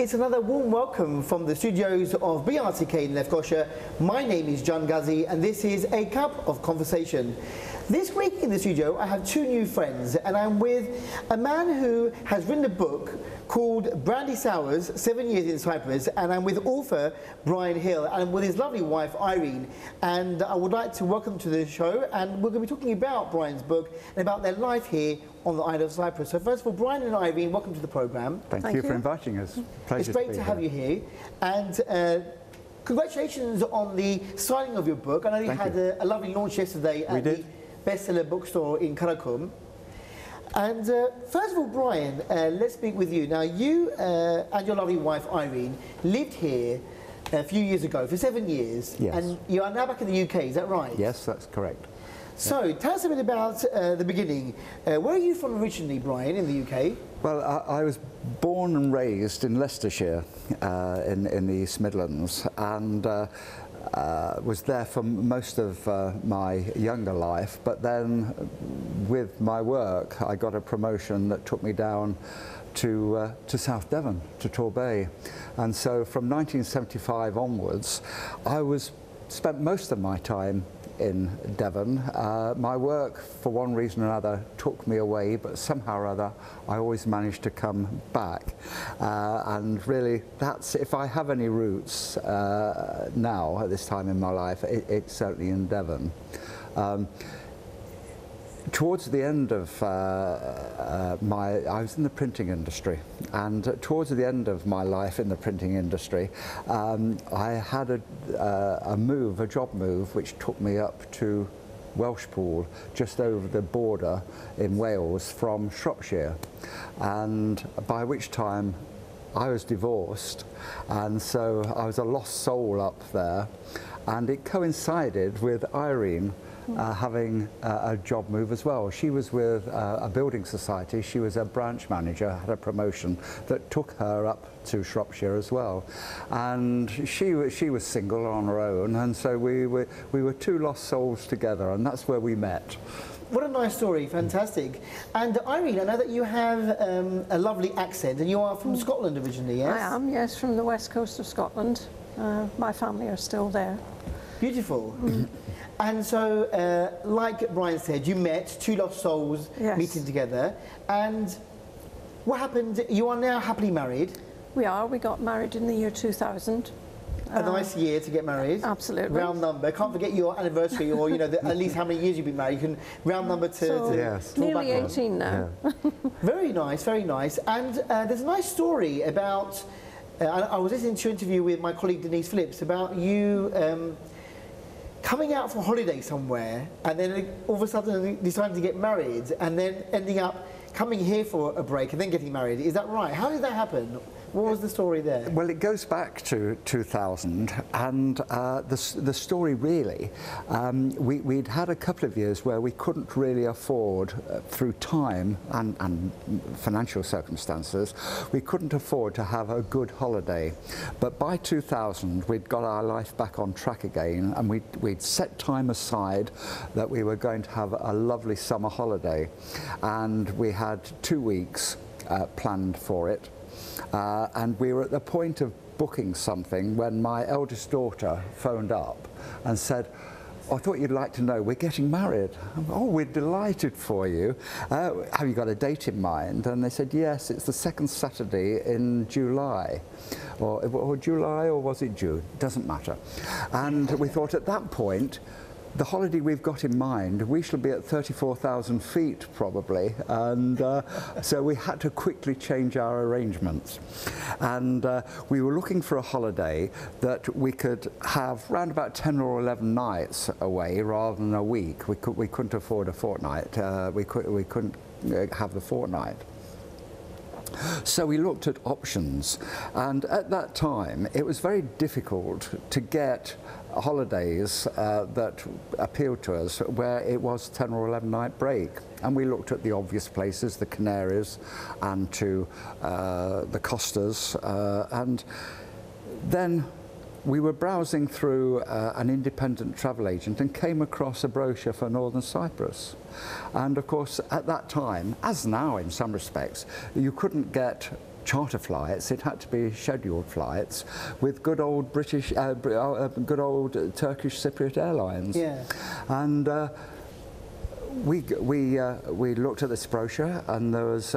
it's another warm welcome from the studios of BRTK in Lefkoshire. My name is John Ghazi and this is A Cup of Conversation. This week in the studio I have two new friends and I'm with a man who has written a book called Brandy Sours, 7 Years in Cyprus, and I'm with author Bryan Hill and with his lovely wife Irene, and I would like to welcome to the show, and we're going to be talking about Bryan's book and about their life here on the island of Cyprus. So first of all, Bryan and Irene, welcome to the programme. Thank you for inviting us. It's great to have you here, and congratulations on the signing of your book. I know you had a lovely launch yesterday at the bestseller bookstore in Karakum. And first of all, Bryan, let's speak with you. Now, you and your lovely wife, Irene, lived here a few years ago, for 7 years. Yes. And you are now back in the UK, is that right? Yes, that's correct. So, tell us a bit about the beginning. Where are you from originally, Bryan, in the UK? Well, I was born and raised in Leicestershire, in the East Midlands, and was there for most of my younger life, but then with my work I got a promotion that took me down to South Devon, to Torbay, and so from 1975 onwards I spent most of my time in Devon. My work, for one reason or another, took me away, but somehow or other I always managed to come back. And really, that's, if I have any roots now at this time in my life, it's certainly in Devon. Towards the end of I was in the printing industry, and towards the end of my life in the printing industry, I had a job move, which took me up to Welshpool, just over the border in Wales from Shropshire, and by which time I was divorced, and so I was a lost soul up there, and it coincided with Irene having a job move as well. She was with a building society. She was a branch manager, had a promotion that took her up to Shropshire as well. And she was single on her own, and so we were two lost souls together, and that's where we met. What a nice story, fantastic. And Irene, I know that you have a lovely accent, and you are from Scotland originally, yes? I am, yes, from the west coast of Scotland. My family are still there. Beautiful. And so, like Bryan said, you met two lost souls meeting together. And what happened? You are now happily married. We are. We got married in the year 2000. A nice year to get married. Absolutely. Round number. Can't forget your anniversary, or you know, at least how many years you've been married. You can round number to nearly 18 now. Yeah. Very nice, very nice. And there's a nice story about. I was listening to an interview with my colleague Denise Phillips about you. Coming out for holiday somewhere and then all of a sudden deciding to get married and then ending up coming here for a break and then getting married. Is that right? How did that happen? What was the story there? Well, it goes back to 2000, and the story really, we'd had a couple of years where we couldn't really afford, through time and financial circumstances, we couldn't afford to have a good holiday. But by 2000, we'd got our life back on track again, and we'd set time aside that we were going to have a lovely summer holiday. And we had 2 weeks planned for it. And we were at the point of booking something when my eldest daughter phoned up and said, "I thought you'd like to know, we're getting married." "Oh, we're delighted for you. Have you got a date in mind?" And they said, "Yes, it's the second Saturday in July." Or July, or was it June? Doesn't matter. And we thought at that point, the holiday we've got in mind, we shall be at 34,000 feet probably, and so we had to quickly change our arrangements. And we were looking for a holiday that we could have round about 10 or 11 nights away rather than a week. We couldn't afford a fortnight. We couldn't have the fortnight. So we looked at options, and at that time it was very difficult to get holidays that appealed to us where it was 10 or 11 night break, and we looked at the obvious places, the Canaries and to the Costas, and then we were browsing through an independent travel agent and came across a brochure for Northern Cyprus. And of course, at that time, as now in some respects, you couldn't get charter flights. It had to be scheduled flights with good old British, good old Turkish Cypriot Airlines. Yeah. And we looked at this brochure, and there was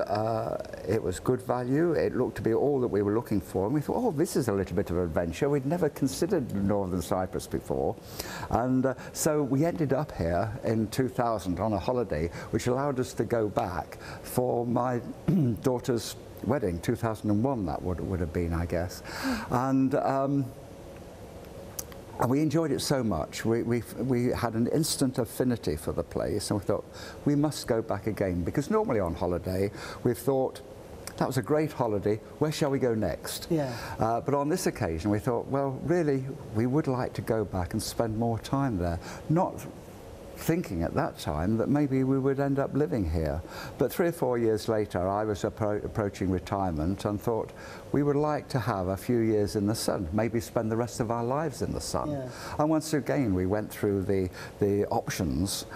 it was good value. It looked to be all that we were looking for, and we thought, oh, this is a little bit of adventure. We'd never considered Northern Cyprus before, and so we ended up here in 2000 on a holiday, which allowed us to go back for my daughter's wedding. 2001 that would have been, I guess, and we enjoyed it so much. We had an instant affinity for the place, and we thought we must go back again, because normally on holiday we've thought that was a great holiday, where shall we go next? Yeah. But on this occasion we thought, well, really we would like to go back and spend more time there, not thinking at that time that maybe we would end up living here. But 3 or 4 years later, I was approaching retirement and thought we would like to have a few years in the sun, maybe spend the rest of our lives in the sun. Yeah. And once again, we went through the options.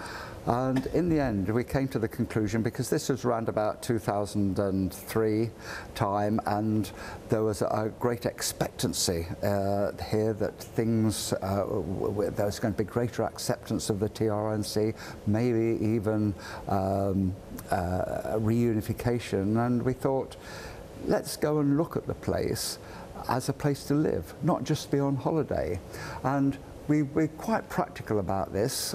And in the end, we came to the conclusion, because this was around about 2003 time, and there was a great expectancy here that things, there was going to be greater acceptance of the TRNC, maybe even reunification, and we thought, let's go and look at the place as a place to live, not just be on holiday. And we're quite practical about this.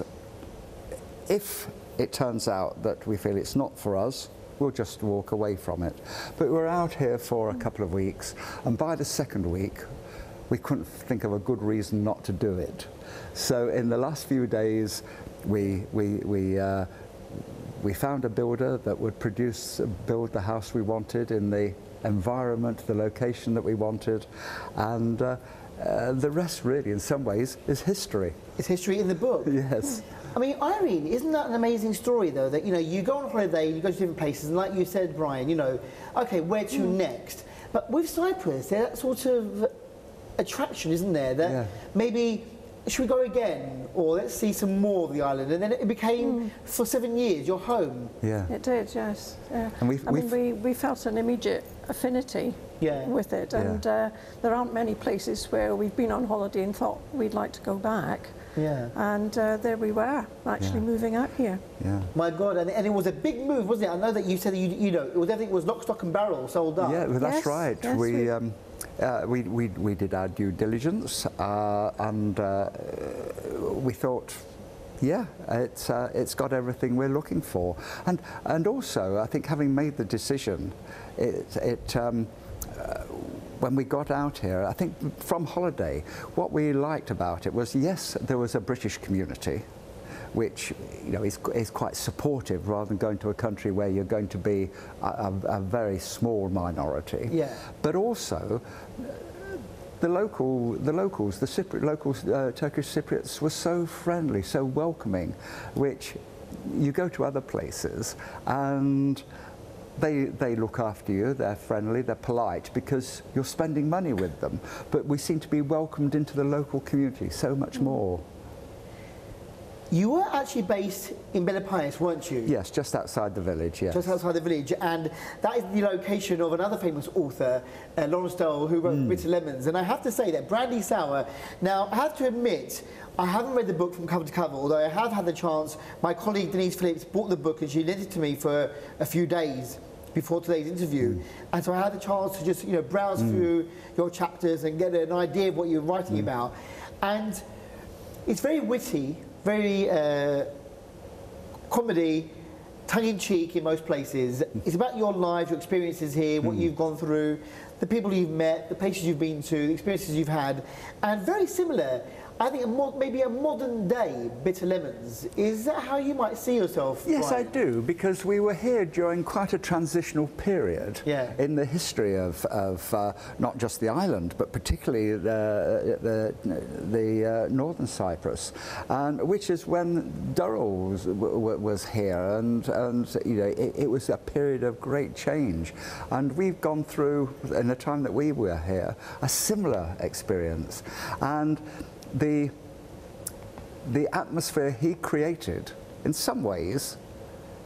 If it turns out that we feel it's not for us, we'll just walk away from it. But we're out here for a couple of weeks, and by the second week, we couldn't think of a good reason not to do it. So in the last few days, we found a builder that would build the house we wanted in the environment, the location that we wanted, and the rest really, in some ways, is history. It's history in the book. Yes. I mean, Irene, isn't that an amazing story, though, that, you know, you go on holiday, you go to different places, and like you said, Bryan, you know, okay, where to next? But with Cyprus, there's that sort of attraction, isn't there, that maybe, should we go again? Or let's see some more of the island. And then it became, for 7 years, your home. Yeah. It did, yes. Yeah. And we felt an immediate affinity with it, and there aren't many places where we've been on holiday and thought we'd like to go back. Yeah. And there we were, actually moving out here. Yeah. My God, and it was a big move, wasn't it? I know that you said that you know, everything was lock, stock and barrel, sold up. Yeah, well, that's right. Yes, we did our due diligence, and we thought, yeah, it's got everything we're looking for. And also, I think having made the decision, when we got out here, I think from holiday, what we liked about it was, yes, there was a British community, which, you know, is quite supportive, rather than going to a country where you're going to be a very small minority. Yeah. But also, the locals, the Turkish Cypriots were so friendly, so welcoming, which you go to other places and they look after you, they're friendly, they're polite, because you're spending money with them. But we seem to be welcomed into the local community so much more. You were actually based in Peloponnese, weren't you? Yes, just outside the village, yes. Just outside the village, and that is the location of another famous author, Lawrence Durrell, who wrote Bitter Lemons. And I have to say that Brandy Sour, now I have to admit, I haven't read the book from cover to cover, although I have had the chance. My colleague Denise Phillips bought the book and she lent it to me for a few days before today's interview, and so I had the chance to just, you know, browse through your chapters and get an idea of what you're writing about. And it's very witty, very comedy, tongue-in-cheek in most places. It's about your life, your experiences here, what you've gone through, the people you've met, the places you've been to, the experiences you've had, and very similar. I think maybe a modern day Bitter Lemons. Is that how you might see yourself? Yes, Bryan? I do, because we were here during quite a transitional period in the history of not just the island, but particularly the Northern Cyprus, and which is when Durrell was here, and you know, it was a period of great change, and we've gone through, in the time that we were here, a similar experience. And the atmosphere he created, in some ways,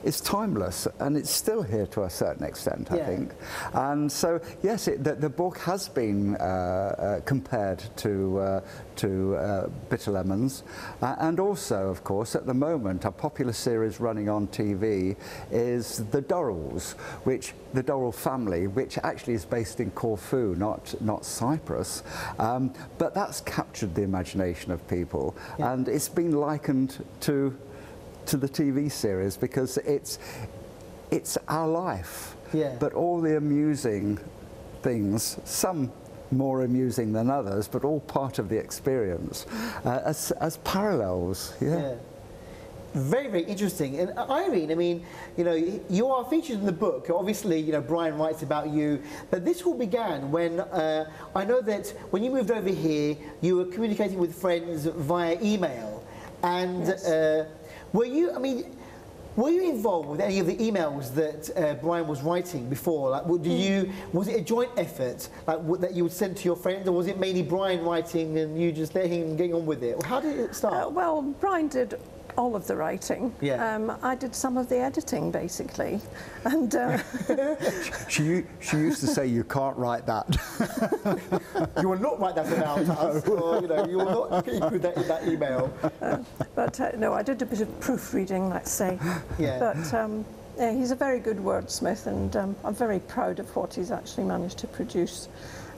is timeless, and it's still here to a certain extent, I think. And so, yes, the book has been compared to Bitter Lemons, and also, of course, at the moment, a popular series running on TV is The Durrells, the Durrell family, which actually is based in Corfu, not Cyprus, but that's captured the imagination of people, and it's been likened to the TV series because it's our life, but all the amusing things, some more amusing than others, but all part of the experience, as parallels. Very, very interesting. And Irene, I mean, you know, you are featured in the book. Obviously, you know, Bryan writes about you, but this all began when I know that when you moved over here, you were communicating with friends via email, and were you involved with any of the emails that Bryan was writing before? Like, was it a joint effort, like that you would send to your friends, or was it mainly Bryan writing and you just letting him get on with it? How did it start? Well, Bryan did all of the writing. I did some of the editing, basically, and she used to say, "You can't write that." You will not write that about us, or you know, you will not include that in that email. But no, I did a bit of proofreading, let's say. But he's a very good wordsmith, and I'm very proud of what he's actually managed to produce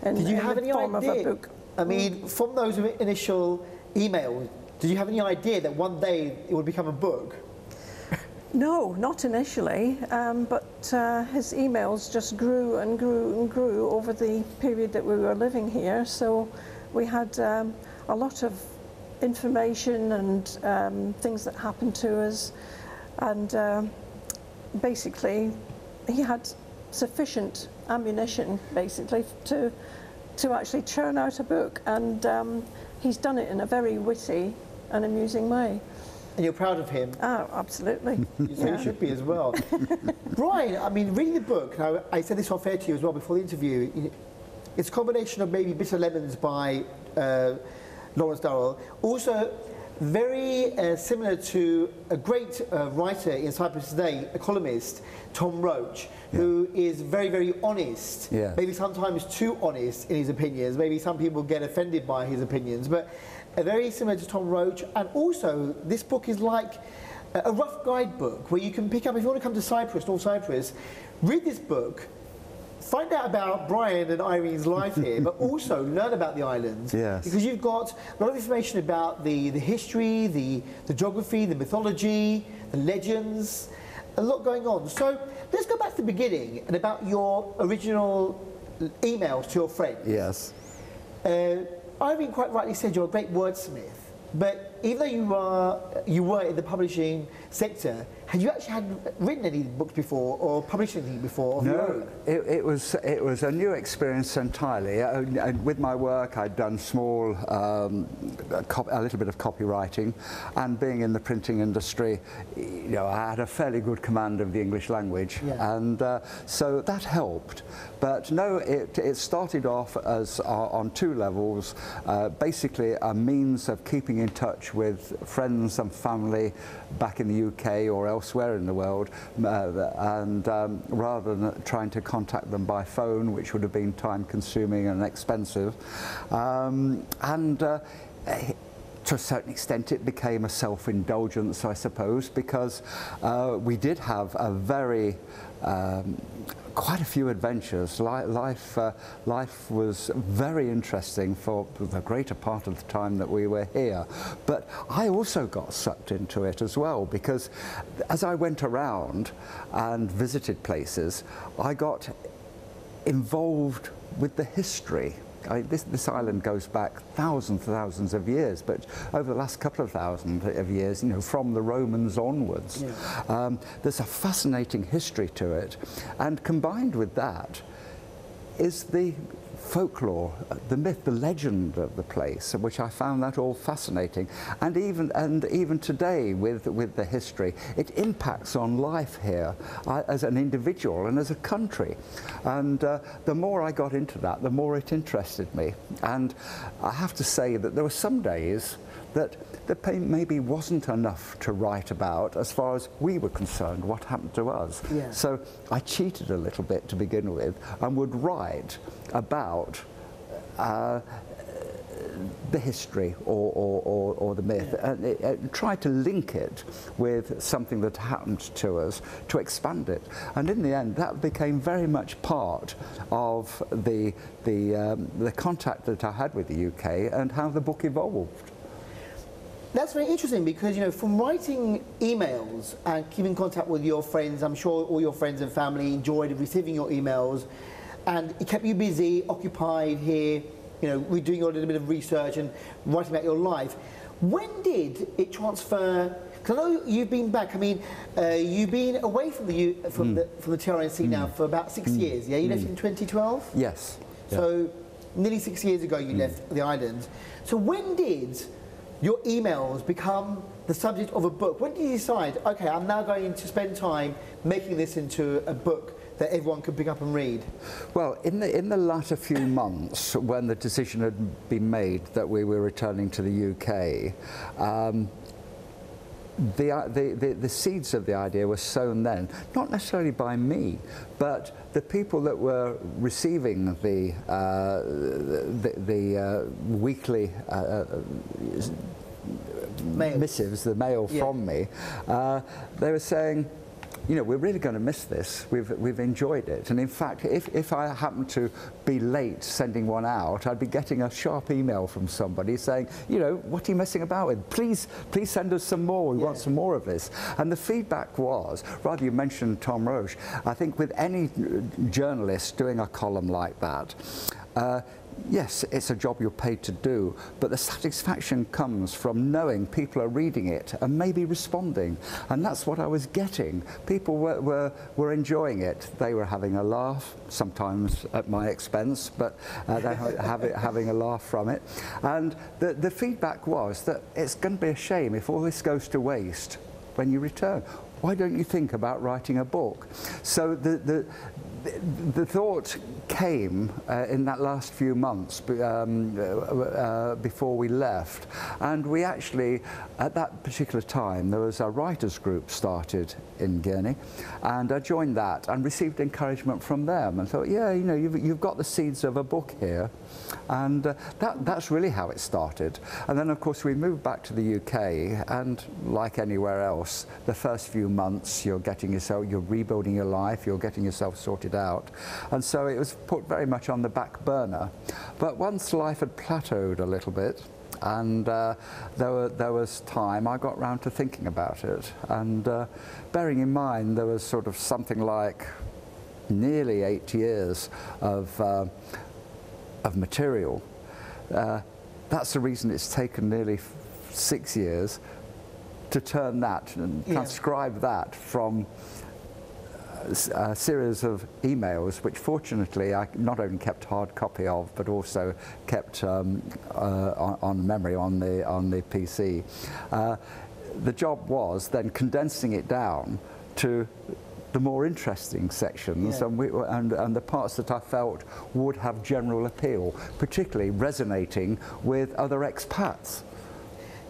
in the form of a book. I mean, from those initial emails, did you have any idea that one day it would become a book? No, not initially, but his emails just grew and grew and grew over the period that we were living here. So we had a lot of information and things that happened to us, and basically he had sufficient ammunition, basically, to actually churn out a book, and he's done it in a very witty and amusing way. And you're proud of him? Oh, absolutely. You should be as well. Bryan, I mean, reading the book, I said this off air to you as well before the interview, it's a combination of maybe Bitter Lemons by Lawrence Durrell, also very similar to a great writer in Cyprus today, a columnist, Tom Roach, who is very, very honest, maybe sometimes too honest in his opinions. Maybe some people get offended by his opinions, but very similar to Tom Roach. And also, this book is like a rough guidebook where you can pick up, if you want to come to Cyprus, North Cyprus, read this book, find out about Bryan and Irene's life here, but also learn about the islands. Because you've got a lot of information about the history, the geography, the mythology, the legends, a lot going on. So let's go back to the beginning and about your original emails to your friends. Irene quite rightly said you're a great wordsmith, but even though you were in the publishing sector, had you actually written any books before or published anything before of your own? It was a new experience entirely. With my work, I'd done small, a little bit of copywriting, and being in the printing industry, you know, I had a fairly good command of the English language, and so that helped. But no, it started off as on two levels. Basically, a means of keeping in touch with friends and family back in the UK or elsewhere in the world, and rather than trying to contact them by phone, which would have been time-consuming and expensive, to a certain extent it became a self-indulgence, I suppose, because we did have a very quite a few adventures. Life was very interesting for the greater part of the time that we were here. But I also got sucked into it as well, because as I went around and visited places, I got involved with the history. This island goes back thousands of years, but over the last couple of thousand of years, you know, from the Romans onwards, there's a fascinating history to it, and combined with that is the folklore, the myth, the legend of the place, which I found that all fascinating. And even today, with the history, it impacts on life here as an individual and as a country. And the more I got into that, the more it interested me. And I have to say that there were some days that maybe wasn't enough to write about as far as we were concerned, what happened to us. Yeah. So I cheated a little bit to begin with and would write about the history or the myth, and try to link it with something that happened to us to expand it. And in the end, that became very much part of the contact that I had with the UK and how the book evolved. That's very interesting because, you know, from writing emails and keeping contact with your friends, I'm sure all your friends and family enjoyed receiving your emails, and it kept you busy, occupied here, you know, we're doing a little bit of research and writing about your life. When did it transfer? Because I know you've been back. I mean, you've been away from the TRNC now for about 6 years. Yeah, you left in 2012. Yes. So nearly 6 years ago, you left the island. So when did your emails become the subject of a book? When did you decide, okay, I'm now going to spend time making this into a book that everyone can pick up and read? Well, in the latter few months, when the decision had been made that we were returning to the UK, the seeds of the idea were sown then, not necessarily by me, but the people that were receiving the weekly missives, the mail from me. They were saying, you know, we're really going to miss this. We've enjoyed it. And in fact, if I happened to be late sending one out, I'd be getting a sharp email from somebody saying, you know, what are you messing about with? Please send us some more. We want some more of this. And the feedback was, rather, you mentioned Tom Roche, I think with any journalist doing a column like that, yes, it's a job you're paid to do, but the satisfaction comes from knowing people are reading it and maybe responding. And that's what I was getting. People were enjoying it. They were having a laugh, sometimes at my expense, but they having a laugh from it. And the feedback was that it's going to be a shame if all this goes to waste when you return. Why don't you think about writing a book? So the thought came in that last few months before we left, and we actually, at that particular time, there was a writers group started in Guernsey, and I joined that and received encouragement from them and thought, yeah, you know, you've got the seeds of a book here, and that's really how it started. And then of course we moved back to the UK, and like anywhere else, the first few months you're rebuilding your life, you're getting yourself sorted out, and so it was put very much on the back burner. But once life had plateaued a little bit, and there was time, I got round to thinking about it, and bearing in mind there was sort of something like nearly 8 years of material. That's the reason it's taken nearly 6 years to turn that and transcribe that from a series of emails, which fortunately I not only kept hard copy of, but also kept on memory on the PC. The job was then condensing it down to the more interesting sections, and the parts that I felt would have general appeal, particularly resonating with other expats.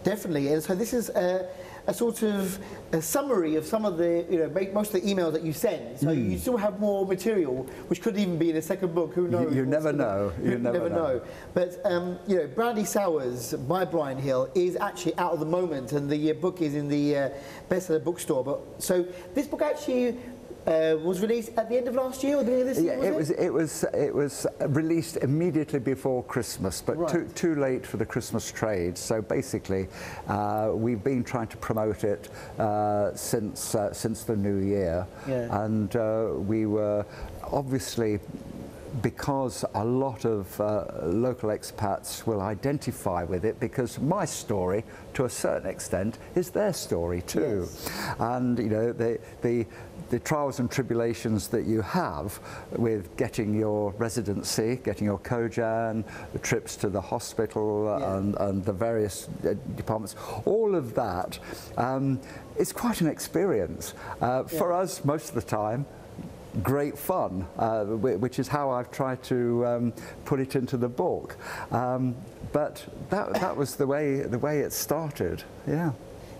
Definitely, and so this is a sort of a summary of some of the, you know, most of the emails that you send. So you still have more material, which could even be in a second book. Who knows? You never know. You never know. But you know, Brandy Sours by Bryan Hill is actually out at the moment, and the book is in the bestseller bookstore. But so this book actually was released at the end of last year or the beginning of this year? It was released immediately before Christmas, but too late for the Christmas trade. So basically, we've been trying to promote it since the new year, and we were obviously, because a lot of local expats will identify with it, because my story, to a certain extent, is their story too. And you know, the trials and tribulations that you have with getting your residency, getting your cojan, the trips to the hospital and the various departments, all of that is quite an experience. For us, most of the time, great fun, which is how I've tried to put it into the book. But that was the way it started. Yeah.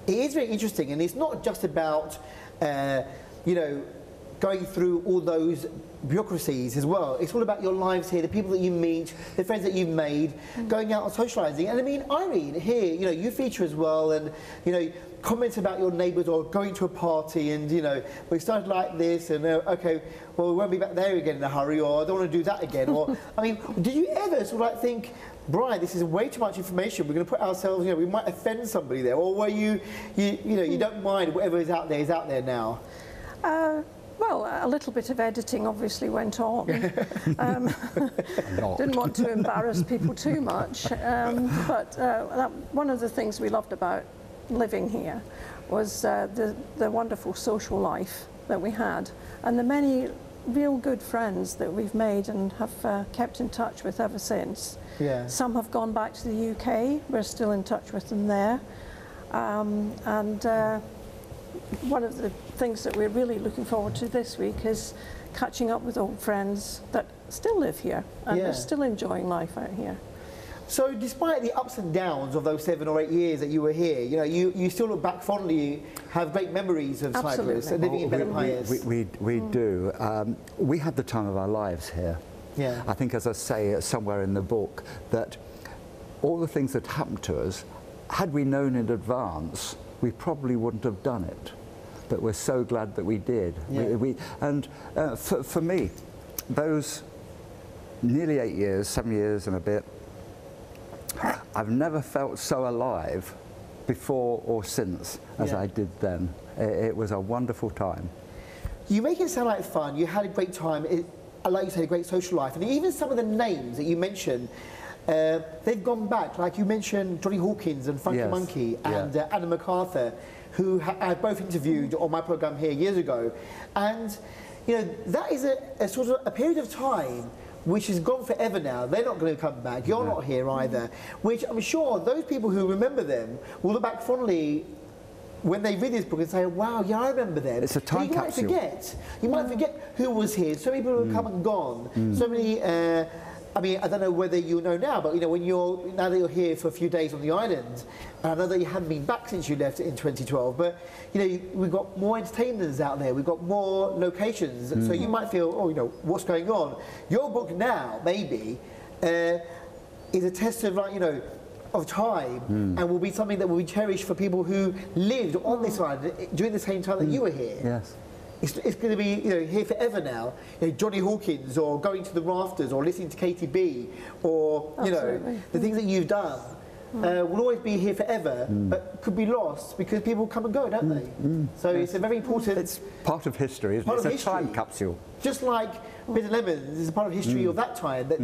It is very interesting, and it's not just about you know, going through all those bureaucracies as well. It's all about your lives here, the people that you meet, the friends that you've made, going out and socialising. And I mean, Irene, here, you know, you feature as well, and you know, comments about your neighbours or going to a party, and you know, we started like this, and okay, well, we won't be back there again in a hurry, or I don't want to do that again. Or I mean, did you ever sort of like think, Bryan, this is way too much information, we're going to put ourselves, you know, we might offend somebody there, or were you know, you don't mind whatever is out there now? Well, a little bit of editing obviously went on. Didn't want to embarrass people too much, but one of the things we loved about living here was the wonderful social life that we had, and the many real good friends that we've made and have kept in touch with ever since. Yeah. Some have gone back to the UK, we're still in touch with them there, and one of the things that we're really looking forward to this week is catching up with old friends that still live here and are still enjoying life out here. So despite the ups and downs of those 7 or 8 years that you were here, you know, you still look back fondly, have great memories of Cyprus and living in Benapias. We do. We had the time of our lives here. Yeah. I think, as I say somewhere in the book, that all the things that happened to us, had we known in advance, we probably wouldn't have done it. But we're so glad that we did. Yeah. For me, those nearly 8 years, 7 years and a bit, I've never felt so alive before or since as I did then. It was a wonderful time. You make it sound like fun, you had a great time, like you said, a great social life, and even some of the names that you mentioned, they've gone back, like you mentioned Johnny Hawkins and Funky Monkey and Adam MacArthur, who I both interviewed on my programme here years ago. And you know, that is a sort of a period of time which is gone forever now. They're not going to come back. You're not here either. Which I'm sure those people who remember them will look back fondly when they read this book and say, wow, yeah, I remember them. It's a time capsule. You might forget who was here. So many people have come and gone. So many, I mean, I don't know whether you know now, but you know, now that you're here for a few days on the island, and I know that you haven't been back since you left in 2012, but you know, we've got more entertainers out there, we've got more locations, so you might feel, oh, you know, what's going on? Your book now, maybe, is a test of, like, you know, of time, and will be something that will be cherished for people who lived on this island during the same time that you were here. Yes. It's going to be, you know, here forever now. You know, Johnny Hawkins, or going to the rafters, or listening to KTB, or you know, the things that you've done will always be here forever, but could be lost because people come and go, don't they? So it's a very important. It's part of history, isn't it? It's a time capsule. Just like Bitter Lemons is a part of history of that time that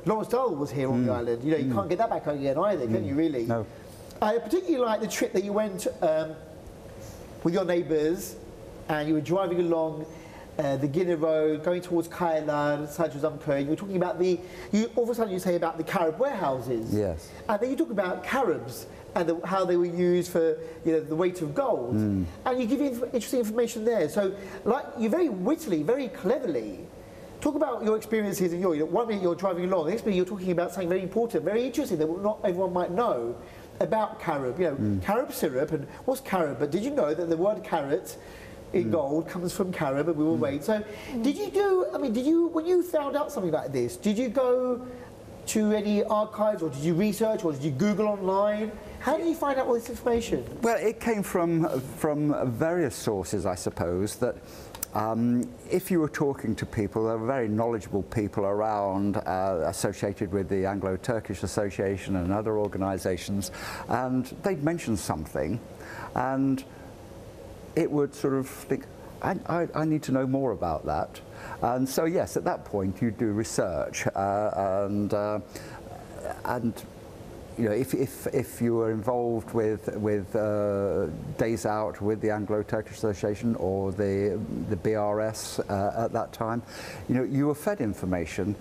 Lawrence Dahl was here on the island. You know, you can't get that back again either, can you? Really? No. I particularly like the trip that you went with your neighbours. And you were driving along the Guinea Road, going towards Kailan, Sajuzamko, and you were talking about all of a sudden you say about the Carib warehouses. Yes. And then you talk about Caribs and how they were used for, you know, the weight of gold. And you give interesting information there. So, like, you very wittily, very cleverly talk about your experiences. You know, 1 minute you're driving along, the next minute you're talking about something very important, very interesting that not everyone might know about Carib. You know, Carib syrup, and what's Carib? But did you know that the word carrot in gold comes from Carib, and we will wait. So did you, when you found out something like this, did you go to any archives, or did you research, or did you Google online? How did you find out all this information? Well, it came from various sources, I suppose, that if you were talking to people, there were very knowledgeable people around associated with the Anglo-Turkish Association and other organisations, and they'd mention something, and it would sort of think, I need to know more about that. And so, yes, at that point you do research, and you know, if you were involved with Days Out with the Anglo-Turkish Association or the BRS at that time, you know, you were fed information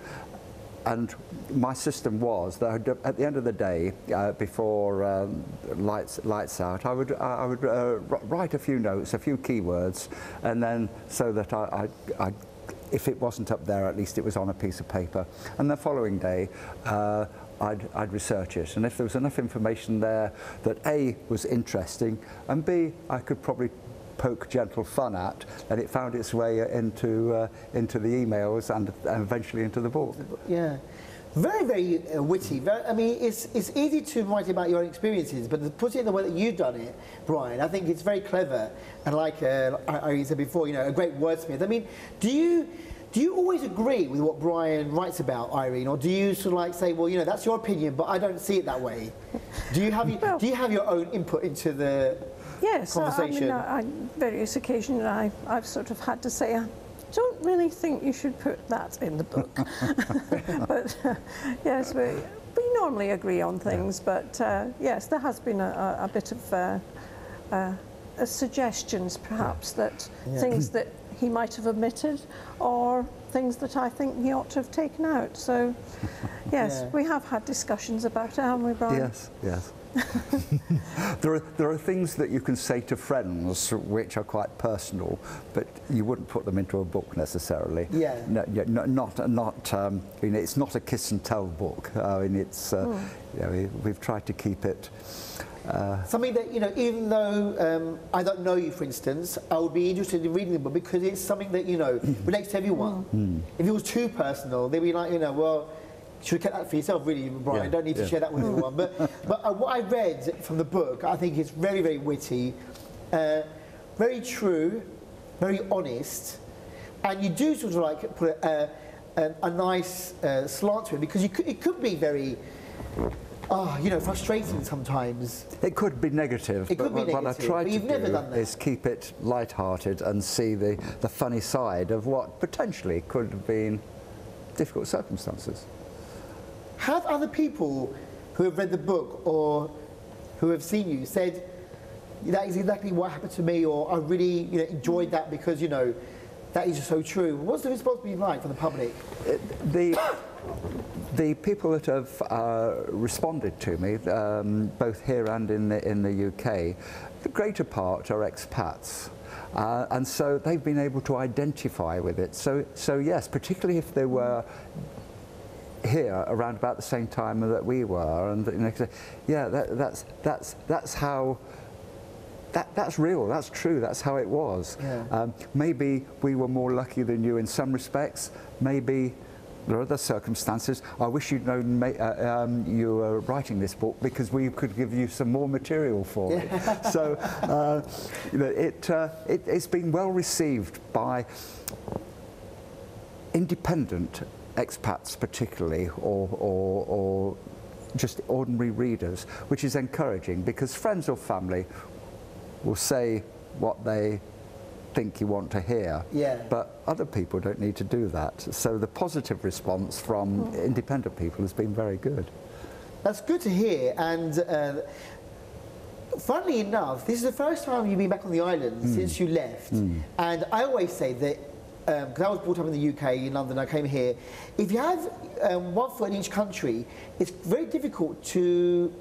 and my system was that at the end of the day, before lights out, I would write a few notes, a few keywords, and then so that I if it wasn't up there, at least it was on a piece of paper. And the following day, I'd research it, and if there was enough information there that A, was interesting, and B, I could probably poke gentle fun at, and it found its way into the emails and eventually into the book. Yeah. Very, very witty. I mean, it's easy to write about your own experiences, but to put it in the way that you've done it, Bryan, I think it's very clever. And like Irene said before, you know, a great wordsmith. I mean, do you always agree with what Bryan writes about, Irene, or do you sort of like say, well, you know, that's your opinion, but I don't see it that way? Do you have your own input into the conversation? Yes, I mean, various occasions I've sort of had to say, I don't really think you should put that in the book. But yes, we normally agree on things, but yes, there has been a bit of suggestions, perhaps, that things that he might have omitted, or things that I think he ought to have taken out. So, yes, we have had discussions about it, haven't we, Bryan? Yes, yes. There are things that you can say to friends which are quite personal, but you wouldn't put them into a book necessarily. Yeah. No, not. You know, it's not a kiss and tell book. I mean, it's. You know, we've tried to keep it. Something that, you know, even though I don't know you, for instance, I would be interested in reading the book because it's something that, you know, relates to everyone. If it was too personal, they'd be like, you know, well, you should have kept that for yourself, really, Bryan. Don't need to share that with everyone. But what I read from the book, I think it's very, very witty, very true, very honest, and you do sort of like put a nice slant to it, because it could be very, you know, frustrating sometimes. It could be negative, but what I tried to do is keep it light-hearted and see the funny side of what potentially could have been difficult circumstances. Have other people who have read the book or who have seen you said, that is exactly what happened to me, or I really, you know, enjoyed that because, you know, that is just so true? What's the response been like from the public? The people that have responded to me, both here and in the UK, the greater part are expats. And so they've been able to identify with it. So yes, particularly if they were here around about the same time that we were, and you know, yeah, that's how. That's real, that's true, that's how it was. Yeah. Maybe we were more lucky than you in some respects, maybe there are other circumstances. I wish you'd known you were writing this book, because we could give you some more material for it. So, you know, it's been well received by independent expats particularly, or just ordinary readers, which is encouraging, because friends or family will say what they think you want to hear, but other people don't need to do that. So the positive response from independent people has been very good. That's good to hear, and funnily enough, this is the first time you've been back on the island since you left, and I always say that, because I was brought up in the UK, in London, I came here, if you have one foot in each country, it's very difficult to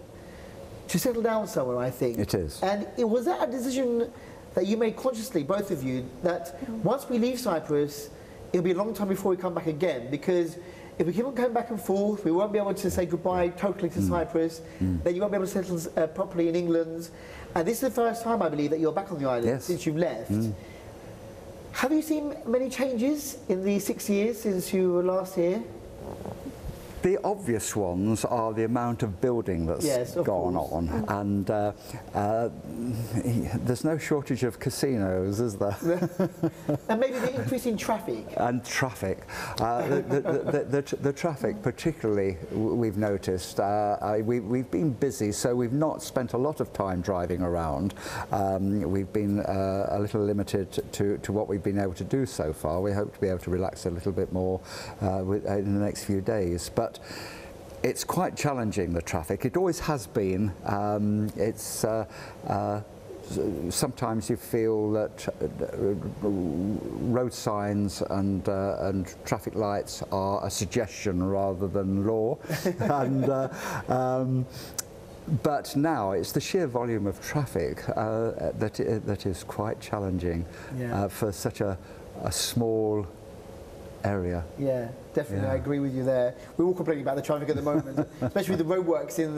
settle down somewhere, I think. It is. And was that a decision that you made consciously, both of you, that once we leave Cyprus, it'll be a long time before we come back again? Because if we keep on going back and forth, we won't be able to say goodbye totally to Cyprus, then you won't be able to settle properly in England. And this is the first time, I believe, that you're back on the island since you've left. Have you seen many changes in the 6 years since you were last here? The obvious ones are the amount of building that's gone on, and there's no shortage of casinos, is there? And maybe the increase in traffic. And traffic. The traffic particularly, we've noticed. We've been busy, so we've not spent a lot of time driving around. We've been a little limited to what we've been able to do so far. We hope to be able to relax a little bit more in the next few days. But it's quite challenging, the traffic. It always has been. sometimes you feel that road signs and traffic lights are a suggestion rather than law. But now it's the sheer volume of traffic that is quite challenging for such a small area. Yeah, definitely. I agree with you there. We're all complaining about the traffic at the moment, especially with the roadworks in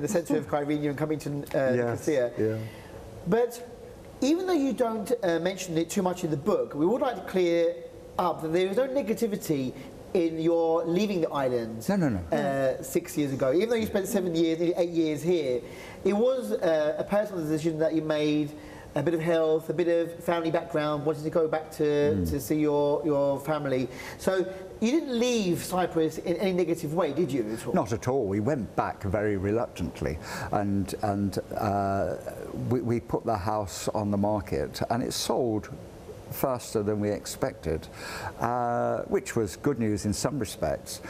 the centre of Irene and Cummington, Nicosia. Yeah. But even though you don't mention it too much in the book, we would like to clear up that there is no negativity in your leaving the island. No. 6 years ago. Even though you spent 7 years, nearly 8 years here, it was a personal decision that you made. A bit of health, a bit of family background, wanting to go back to see your family. So you didn't leave Cyprus in any negative way, did you, at all? Not at all. We went back very reluctantly, and we put the house on the market, and it sold faster than we expected, which was good news in some respects.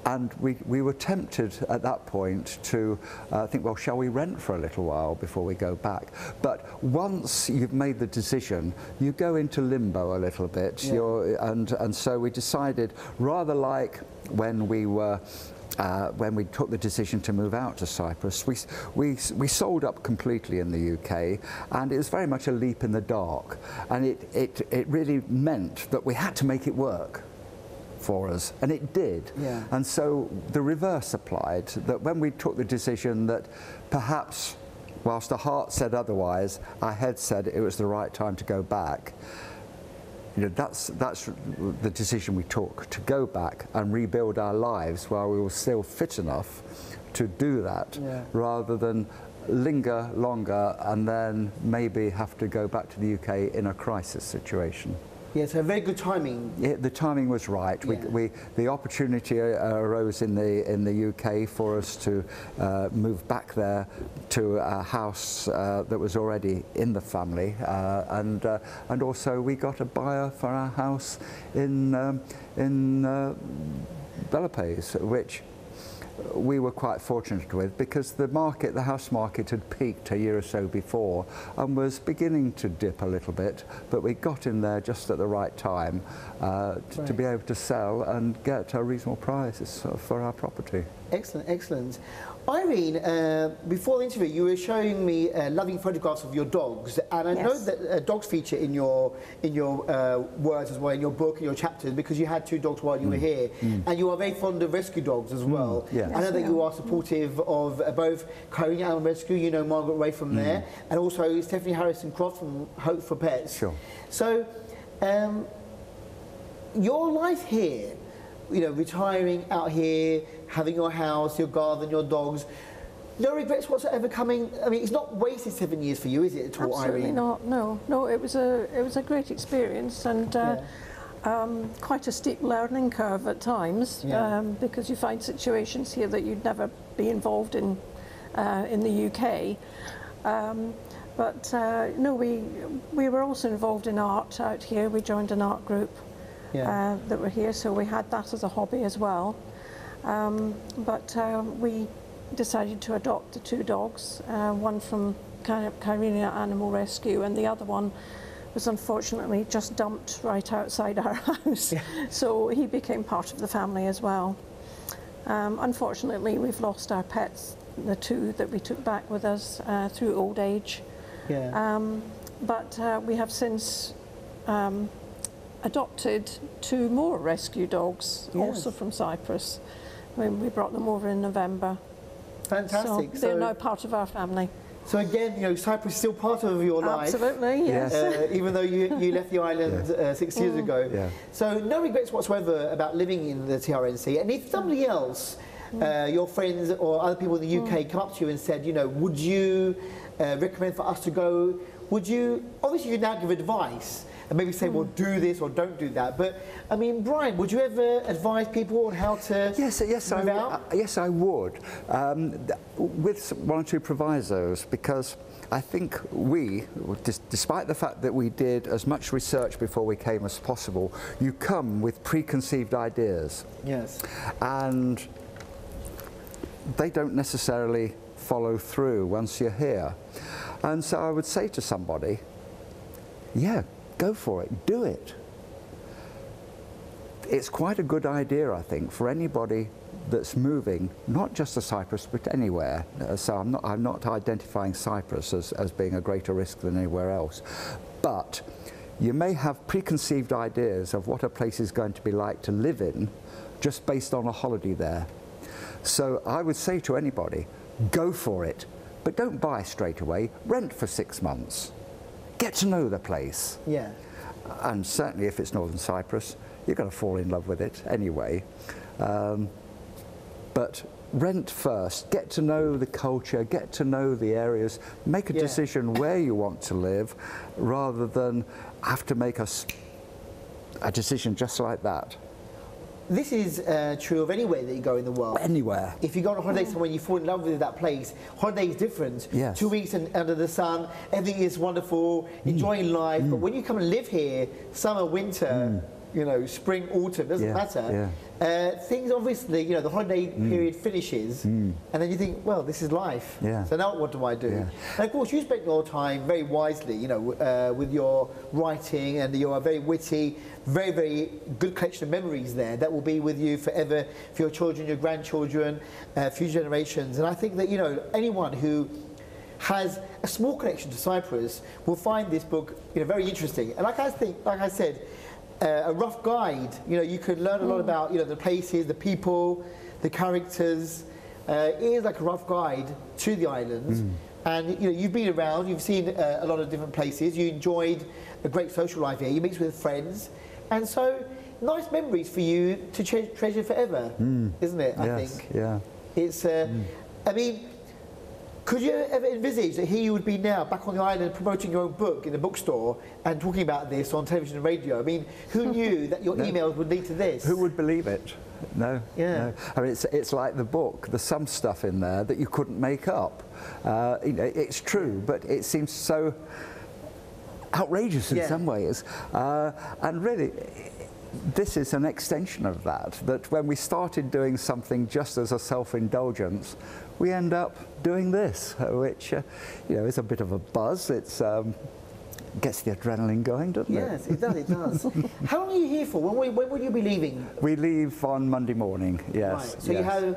And we were tempted at that point to think, well, shall we rent for a little while before we go back? But once you've made the decision, you go into limbo a little bit. And so we decided, rather like when we took the decision to move out to Cyprus, we sold up completely in the UK, and it was very much a leap in the dark. And it really meant that we had to make it work for us, and it did. And so the reverse applied, that when we took the decision that perhaps, whilst the heart said otherwise, our head said it was the right time to go back. You know, that's the decision we took, to go back and rebuild our lives while we were still fit enough to do that, rather than linger longer and then maybe have to go back to the UK in a crisis situation. Yeah, so very good timing. Yeah, the timing was right. The opportunity arose in the UK for us to move back there to a house that was already in the family, and also we got a buyer for our house in Belapes, which we were quite fortunate with, because the house market had peaked a year or so before and was beginning to dip a little bit, but we got in there just at the right time to be able to sell and get a reasonable price for our property. Excellent, excellent. Irene, before the interview, you were showing me loving photographs of your dogs, and I know that dogs feature in your words as well, in your book, in your chapters, because you had 2 dogs while you were here, and you are very fond of rescue dogs as well. I know that you are supportive of both Irene Animal Rescue, you know Margaret Ray from there, and also Stephanie Harrison-Croft from Hope for Pets. Sure. So, your life here, you know, retiring out here, having your house, your garden, your dogs, no regrets whatsoever coming? I mean, it's not wasted 7 years for you, is it at all, Absolutely Irene? not. No, it was a great experience, and quite a steep learning curve at times, because you find situations here that you'd never be involved in the UK. No, we were also involved in art out here. We joined an art group that were here, so we had that as a hobby as well. We decided to adopt the 2 dogs, one from Irene Animal Rescue, and the other one was unfortunately just dumped right outside our house. So he became part of the family as well. Unfortunately, we've lost our pets, the 2 that we took back with us through old age. We have since adopted 2 more rescue dogs, also from Cyprus. We brought them over in November. Fantastic. So they're now part of our family. So again, you know, Cyprus is still part of your life. Absolutely, yes. Even though you left the island 6 years ago. So no regrets whatsoever about living in the TRNC. And if somebody else, your friends or other people in the UK come up to you and said, you know, would you recommend for us to go? Would you, obviously you now give advice and maybe say, well, do this or don't do that. But, I mean, Bryan, would you ever advise people on how to move out? Yes, I would, with 1 or 2 provisos, because I think we, despite the fact that we did as much research before we came as possible, you come with preconceived ideas. Yes. And they don't necessarily follow through once you're here. And so I would say to somebody, yeah, go for it, do it. It's quite a good idea, I think, for anybody that's moving, not just to Cyprus, but anywhere. So I'm not identifying Cyprus as being a greater risk than anywhere else. But you may have preconceived ideas of what a place is going to be like to live in just based on a holiday there. So I would say to anybody, go for it, but don't buy straight away. Rent for 6 months. Get to know the place. Yeah. And certainly if it's Northern Cyprus, you're going to fall in love with it anyway. But rent first, get to know the culture, get to know the areas, make a decision where you want to live, rather than have to make a decision just like that. This is true of anywhere that you go in the world. Anywhere. If you go on a holiday somewhere and you fall in love with that place, holiday is different. Yes. 2 weeks under the sun, everything is wonderful, enjoying life. But when you come and live here, summer, winter, you know, spring, autumn, doesn't matter. Things obviously, you know, the holiday period finishes, and then you think, well, this is life. So now what do I do? And of course, you spent your time very wisely, you know, with your writing, and you're a very witty, very, very good collection of memories there that will be with you forever, for your children, your grandchildren, future generations. And I think that, you know, anyone who has a small connection to Cyprus will find this book, you know, very interesting. And like I said, a rough guide. You know, you could learn a lot about, you know, the places, the people, the characters. It is like a rough guide to the islands. And you know, you've been around, you've seen a lot of different places. You enjoyed a great social life here. You mixed with friends, and so nice memories for you to treasure forever, isn't it? I think. Yeah. It's. I mean, could you ever envisage that here you would be now, back on the island, promoting your own book in a bookstore and talking about this on television and radio? I mean, who knew that your emails would lead to this? Who would believe it? No. No. I mean, it's like the book. There's some stuff in there that you couldn't make up. You know, it's true, but it seems so outrageous in some ways. And really, this is an extension of that. That when we started doing something just as a self-indulgence, we end up doing this, which you know, is a bit of a buzz. It's gets the adrenaline going, doesn't it? Yes, it does. It does. How long are you here for? When will you be leaving? We leave on Monday morning. Yes. Right. So you have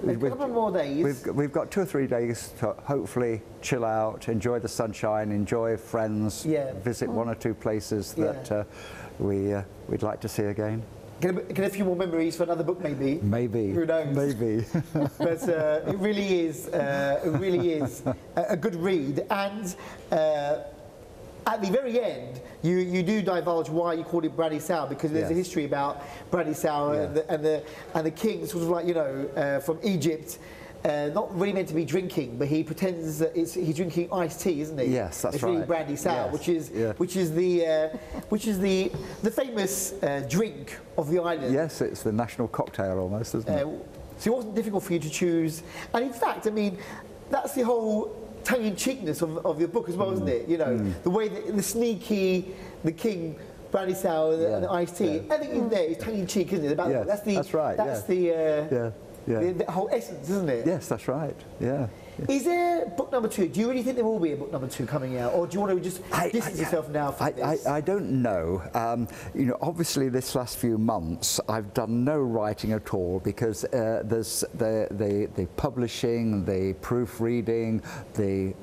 a couple more days. We've got 2 or 3 days to hopefully chill out, enjoy the sunshine, enjoy friends, visit 1 or 2 places that we'd like to see again. Get a few more memories for another book, maybe. Maybe. Who knows? Maybe. But it really is a good read. And at the very end, you do divulge why you called it Brandy Sour, because there's a history about Brandy Sour and the king, sort of like, you know, from Egypt. Not really meant to be drinking, but he pretends that he's drinking iced tea, isn't he? Yes, that's it's right. It's really brandy sour, which is the famous drink of the island. Yes, it's the national cocktail almost, isn't it? So it wasn't difficult for you to choose, and in fact, I mean, that's the whole tongue-in-cheekness of your book as well, isn't it? You know, the way that the sneaky, the king. Brandy sour and the iced tea. Everything in there is tongue-in-cheek, isn't it? That's right. That's the whole essence, isn't it? Yes, that's right. Yeah. Is there book number 2? Do you really think there will be a book number 2 coming out, or do you want to just distance yourself now from this? I don't know. You know, obviously this last few months I've done no writing at all, because there's the publishing, the proofreading, the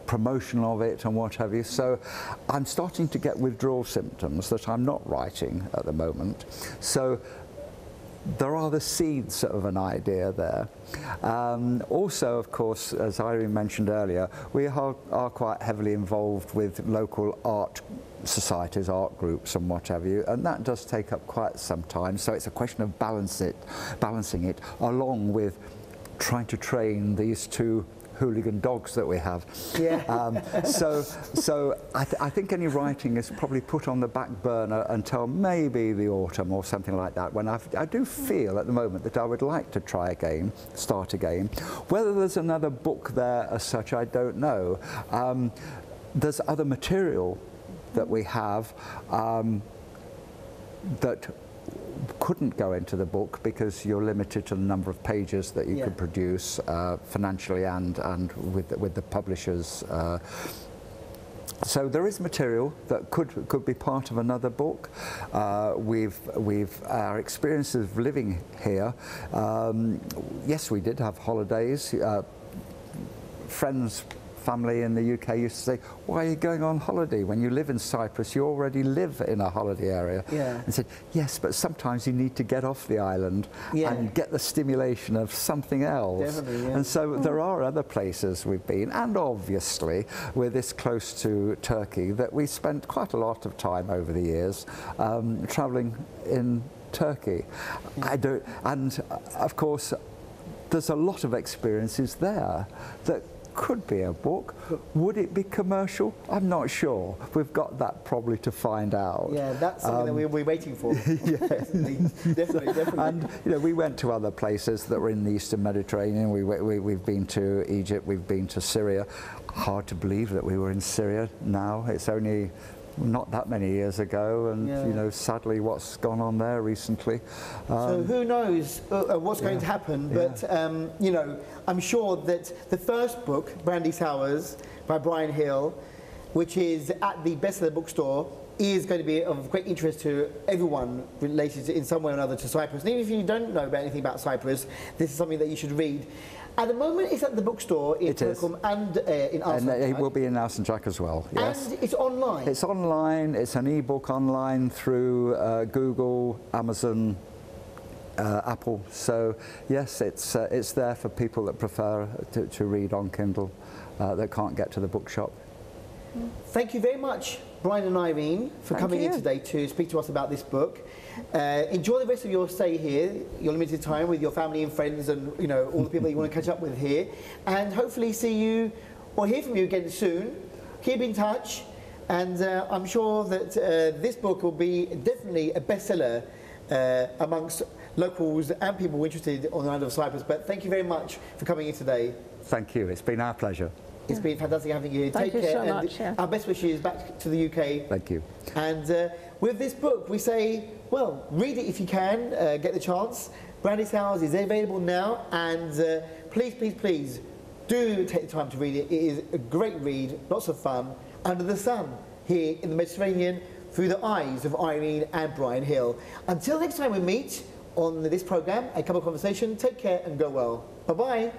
promotion of it and what have you. So I'm starting to get withdrawal symptoms that I'm not writing at the moment. So there are the seeds of an idea there. Also, of course, as Irene mentioned earlier, we are quite heavily involved with local art societies, art groups and what have you, and that does take up quite some time. So it's a question of balancing it along with trying to train these 2 hooligan dogs that we have. So I think any writing is probably put on the back burner until maybe the autumn or something like that, when I do feel at the moment that I would like to try again, start again. Whether there's another book there as such, I don't know. There's other material that we have that couldn't go into the book because you're limited to the number of pages that you could produce financially and with the publishers. So there is material that could be part of another book. Our experiences of living here. Yes, we did have holidays. Friends, family in the UK used to say, "Why are you going on holiday? When you live in Cyprus, you already live in a holiday area." Yeah. And said, "Yes, but sometimes you need to get off the island and get the stimulation of something else." Definitely, yeah. And so there are other places we've been, and obviously we're this close to Turkey that we spent quite a lot of time over the years travelling in Turkey. And of course, there's a lot of experiences there that could be a book. Would it be commercial? I'm not sure. We've got that probably to find out. Yeah, that's something that we're waiting for. definitely. And we went to other places that were in the Eastern Mediterranean. We've been to Egypt, we've been to Syria. Hard to believe that we were in Syria now. It's only not that many years ago, and sadly what's gone on there recently. So who knows what's going to happen, but I'm sure that the first book, Brandy Sours by Bryan Hill, which is at the bestseller bookstore, is going to be of great interest to everyone related in some way or another to Cyprus. And even if you don't know about anything about Cyprus, this is something that you should read. At the moment, it's at the bookstore in Turkum and in Arsene. And it will be in Arsene as well, yes. And it's online. It's online. It's an e-book online through Google, Amazon, Apple. So yes, it's there for people that prefer to read on Kindle that can't get to the bookshop. Thank you very much, Bryan and Irene, for coming in today to speak to us about this book. Enjoy the rest of your stay here, your limited time with your family and friends and all the people you want to catch up with here, and hopefully see you or hear from you again soon. Keep in touch, and I'm sure that this book will be definitely a bestseller amongst locals and people interested on the island of Cyprus. But thank you very much for coming in today. Thank you. It's been our pleasure. It's been fantastic having you here. Thank you so much. Our best wishes back to the UK. Thank you. And with this book, we say, well, read it if you can, get the chance. Brandy Sours is available now, and please do take the time to read it. It is a great read, lots of fun, under the sun, here in the Mediterranean, through the eyes of Irene and Bryan Hill. Until next time we meet on this programme, A Cup of Conversation, take care and go well. Bye-bye.